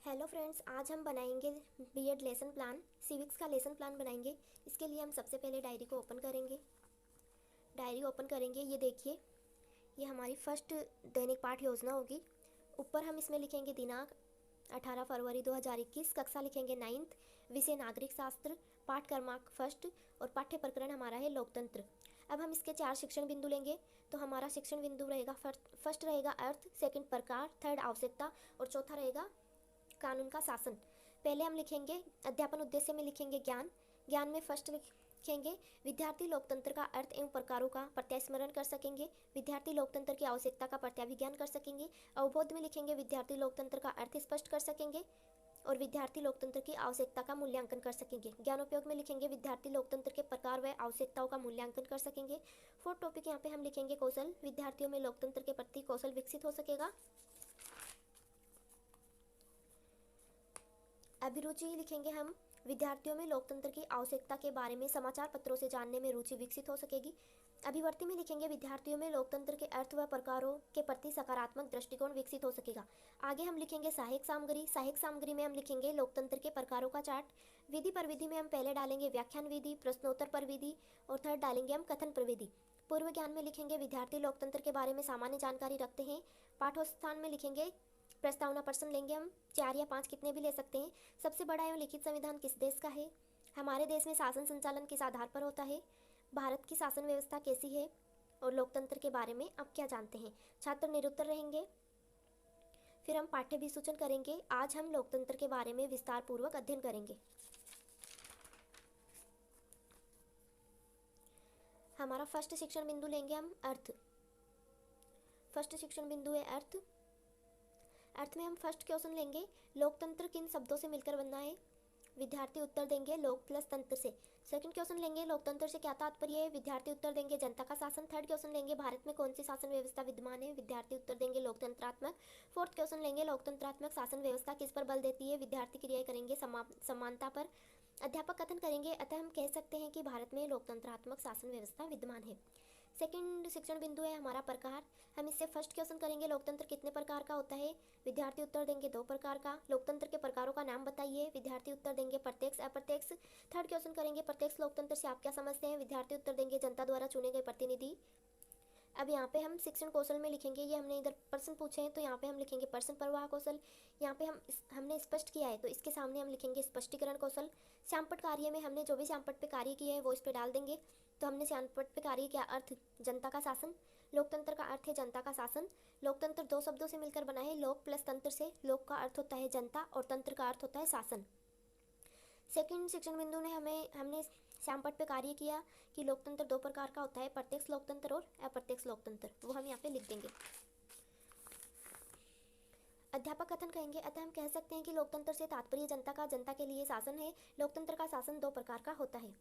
Hello friends, आज हम बनाएंगे बीएड लेसन प्लान। सिविक्स का लेसन प्लान बनाएंगे। इसके लिए हम सबसे पहले डायरी को ओपन करेंगे। ये देखिए, ये हमारी फर्स्ट दैनिक पाठ योजना होगी। ऊपर हम इसमें लिखेंगे दिनांक 18 फरवरी 2021, कक्षा लिखेंगे 9th, विषय नागरिक शास्त्र, पाठ क्रमांक फर्स्ट और पाठ्य प्रकरण हमारा है लोकतंत्र। अब हम इसके 4 शिक्षण बिंदु लेंगे। तो हमारा शिक्षण बिंदु रहेगा फर्स्ट रहेगा अर्थ, सेकंड प्रकार, थर्ड आवश्यकता और चौथा रहेगा कानून का शासन। पहले हम लिखेंगे अध्यापन उद्देश्य में लिखेंगे ज्ञान में फर्स्ट लिखेंगे विद्यार्थी लोकतंत्र का अर्थ एवं प्रकारों का प्रत्यास्मरण कर सकेंगे, विद्यार्थी लोकतंत्र की आवश्यकता का प्रत्याभिज्ञान कर सकेंगे। अवबोध में लिखेंगे विद्यार्थी लोकतंत्र का अर्थ स्पष्ट कर सकेंगे और विद्यार्थी लोकतंत्र की आवश्यकता का मूल्यांकन कर सकेंगे। ज्ञानोपयोग में लिखेंगे विद्यार्थी लोकतंत्र के प्रकार व आवश्यकताओं का मूल्यांकन कर सकेंगे। फोर्थ टॉपिक यहाँ पे हम लिखेंगे कौशल, विद्यार्थियों में लोकतंत्र के प्रति कौशल विकसित हो सकेगा। अभिरुचि लिखेंगे हम विद्यार्थियों में लोकतंत्र की आवश्यकता के बारे में समाचार पत्रों से जानने में रुचि विकसित हो सकेगी। अभिवर्ती में लिखेंगे विद्यार्थियों में लोकतंत्र के अर्थ व प्रकारों के प्रति सकारात्मक दृष्टिकोण विकसित हो सकेगा। आगे हम लिखेंगे सहायक सामग्री में हम लिखेंगे लोकतंत्र के प्रकारों का चार्ट। विधि पर विधि में हम पहले डालेंगे व्याख्यान विधि, प्रश्नोत्तर पर विधि और थर्ड डालेंगे हम कथन प्रविधि। पूर्व ज्ञान में लिखेंगे विद्यार्थी लोकतंत्र के बारे में सामान्य जानकारी रखते हैं। पाठ्यस्थान में लिखेंगे प्रस्तावना प्रश्न लेंगे हम 4 या 5 कितने भी ले सकते हैं। सबसे बड़ा एवं लिखित संविधान किस देश का है? हमारे देश में शासन संचालन किस आधार पर होता है? भारत की शासन व्यवस्था कैसी है? और लोकतंत्र के बारे में आप क्या जानते हैं? छात्र निरुत्तर रहेंगे। फिर हम पाठ्य भी सूचन करेंगे। आज हम लोकतंत्र के बारे में विस्तार पूर्वक अध्ययन करेंगे। हमारा फर्स्ट शिक्षण बिंदु लेंगे हम अर्थ। फर्स्ट शिक्षण बिंदु है अर्थ में हम फर्स्ट क्वेश्चन लेंगे लोकतंत्र किन शब्दों से मिलकर बनना है? विद्यार्थी उत्तर देंगे लोक प्लस तंत्र से। सेकंड क्वेश्चन लेंगे लोकतंत्र से क्या तात्पर्य है? विद्यार्थी उत्तर देंगे जनता का शासन। थर्ड क्वेश्चन लेंगे भारत में कौन सी शासन व्यवस्था विद्यमान है? विद्यार्थी उत्तर देंगे लोकतंत्रात्मक। फोर्थ क्वेश्चन लेंगे लोकतंत्रात्मक शासन व्यवस्था किस पर बल देती है? विद्यार्थी क्रियाएं करेंगे समानता पर। अध्यापक कथन करेंगे अतः हम कह सकते हैं कि भारत में लोकतंत्रात्मक शासन व्यवस्था विद्यमान है। सेकंड शिक्षण बिंदु है हमारा प्रकार। हम इससे फर्स्ट क्वेश्चन करेंगे लोकतंत्र कितने प्रकार का होता है? विद्यार्थी उत्तर देंगे 2 प्रकार का। लोकतंत्र के प्रकारों का नाम बताइए। विद्यार्थी उत्तर देंगे प्रत्यक्ष अप्रत्यक्ष। थर्ड क्वेश्चन करेंगे प्रत्यक्ष लोकतंत्र से आप क्या समझते हैं? विद्यार्थी उत्तर देंगे जनता द्वारा चुने गए प्रतिनिधि। अब यहाँ पे हम शिक्षण कौशल में लिखेंगे, ये हमने इधर प्रश्न पूछे हैं तो यहाँ पे हम लिखेंगे प्रश्न प्रवाह कौशल। यहाँ पे हमने स्पष्ट किया है तो इसके सामने हम लिखेंगे स्पष्टीकरण कौशल। श्यामपट्ट कार्य में हमने जो भी श्यामपट्ट पे कार्य किए हैं वो इस पे डाल देंगे। तो हमने श्यामपट्ट पे कार्य क्या अर्थ? जनता का शासन। लोकतंत्र का अर्थ है जनता का शासन। लोकतंत्र 2 शब्दों से मिलकर बना है लोक प्लस तंत्र से। लोक का अर्थ होता है जनता और तंत्र का अर्थ होता है शासन। सेकंड शिक्षण बिंदु ने हमने श्यामपट्ट पे कार्य किया कि लोकतंत्र 2 प्रकार का होता है, प्रत्यक्ष लोकतंत्र और अप्रत्यक्ष लोकतंत्र, वो हम यहाँ पे लिख देंगे। अध्यापक कथन कहेंगे अतः हम कह सकते हैं कि लोकतंत्र से तात्पर्य जनता के लिए शासन है। लोकतंत्र का शासन 2 प्रकार का होता है।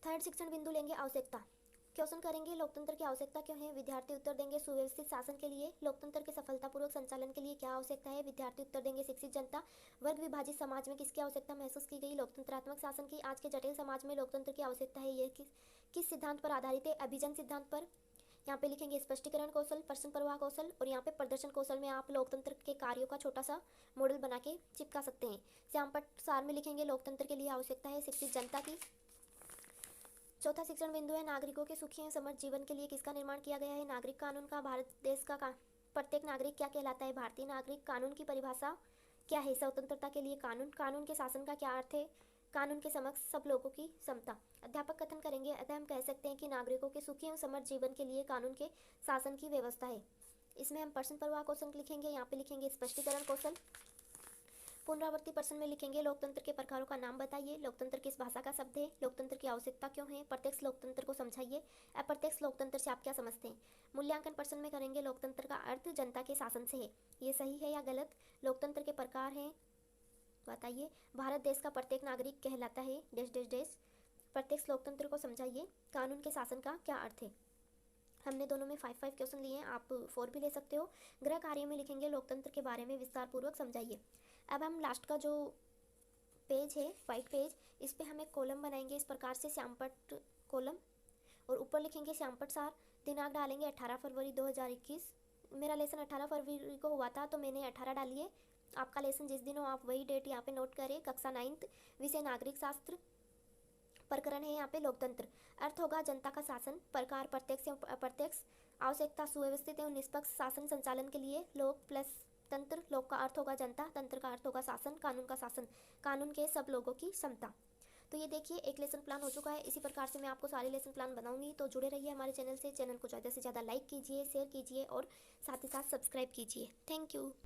थर्ड शिक्षण बिंदु लेंगे आवश्यकता। क्वेश्चन करेंगे लोकतंत्र की आवश्यकता क्यों है? विद्यार्थी उत्तर देंगे सुव्यवस्थित शासन के लिए। लोकतंत्र के सफलतापूर्वक संचालन के लिए क्या आवश्यकता है? विद्यार्थी उत्तर देंगे शिक्षित जनता। वर्ग विभाजित समाज में किसकी आवश्यकता महसूस की गई? लोकतंत्रात्मक शासन की। आज के जटिल समाज में लोकतंत्र की आवश्यकता है, यह किस सिद्धांत पर आधारित है? अभिजन सिद्धांत पर। यहाँ पे लिखेंगे स्पष्टीकरण कौशल, प्रश्न प्रवाह कौशल और यहाँ पे प्रदर्शन कौशल में आप लोकतंत्र के कार्यों का छोटा सा मॉडल बना के चिपका सकते हैं। श्यामपट्ट सार में लिखेंगे लोकतंत्र के लिए आवश्यकता है शिक्षित जनता की। चौथा शिक्षण बिंदु है नागरिकों के सुखी एवं समृद्ध जीवन के लिए किसका निर्माण किया गया है? नागरिक कानून का। भारत देश का प्रत्येक नागरिक क्या कहलाता है? भारतीय नागरिक। कानून की परिभाषा क्या है? स्वतंत्रता के लिए कानून। कानून के शासन का क्या अर्थ है? कानून के समक्ष सब लोगों की समता। अध्यापक कथन करेंगे अतः हम कह सकते हैं कि नागरिकों के सुखी एवं समृद्ध जीवन के लिए कानून के शासन की व्यवस्था है। इसमें हम प्रश्न प्रवाह कौशल लिखेंगे, यहाँ पे लिखेंगे स्पष्टीकरण कौशल। पुनरावृत्ति प्रश्न में लिखेंगे लोकतंत्र के प्रकारों का नाम बताइए। लोकतंत्र किस भाषा का शब्द है? लोकतंत्र की आवश्यकता क्यों है? प्रत्यक्ष लोकतंत्र को समझाइए। अप्रत्यक्ष लोकतंत्र से आप क्या समझते हैं? मूल्यांकन प्रश्न में करेंगे लोकतंत्र का अर्थ जनता के शासन से है, ये सही है या गलत? लोकतंत्र के प्रकार हैं बताइए। भारत देश का प्रत्येक नागरिक कहलाता है डैश डैश डैश। प्रत्यक्ष लोकतंत्र को समझाइए। कानून के शासन का क्या अर्थ है? हमने दोनों में 5-5 क्वेश्चन लिए हैं, आप 4 भी ले सकते हो। गृह कार्य में लिखेंगे लोकतंत्र के बारे में विस्तार पूर्वक समझाइए। अब हम लास्ट का जो पेज है वाइट पेज, इस पे हम एक कॉलम बनाएंगे इस प्रकार से श्यामपट्ट कॉलम, और ऊपर लिखेंगे श्यामपट्ट सार। दिनांक डालेंगे 18 फरवरी 2021। मेरा लेसन 18 फरवरी को हुआ था तो मैंने 18 डाली है। आपका लेसन जिस दिन हो आप वही डेट यहाँ पे नोट करें। कक्षा 9th, विषय नागरिक शास्त्र, प्रकरण है यहाँ पे लोकतंत्र। अर्थ होगा जनता का शासन, प्रकार प्रत्यक्ष एवं अप्रत्यक्ष, आवश्यकता सुव्यवस्थित एवं निष्पक्ष शासन संचालन के लिए, लोक प्लस तंत्र, लोक का अर्थ होगा जनता, तंत्र का अर्थ होगा शासन, कानून का शासन, कानून के सब लोगों की क्षमता। तो ये देखिए एक लेसन प्लान हो चुका है। इसी प्रकार से मैं आपको सारे लेसन प्लान बनाऊंगी, तो जुड़े रहिए हमारे चैनल से। चैनल को ज़्यादा से ज़्यादा लाइक कीजिए, शेयर कीजिए और साथ ही साथ सब्सक्राइब कीजिए। Thank you.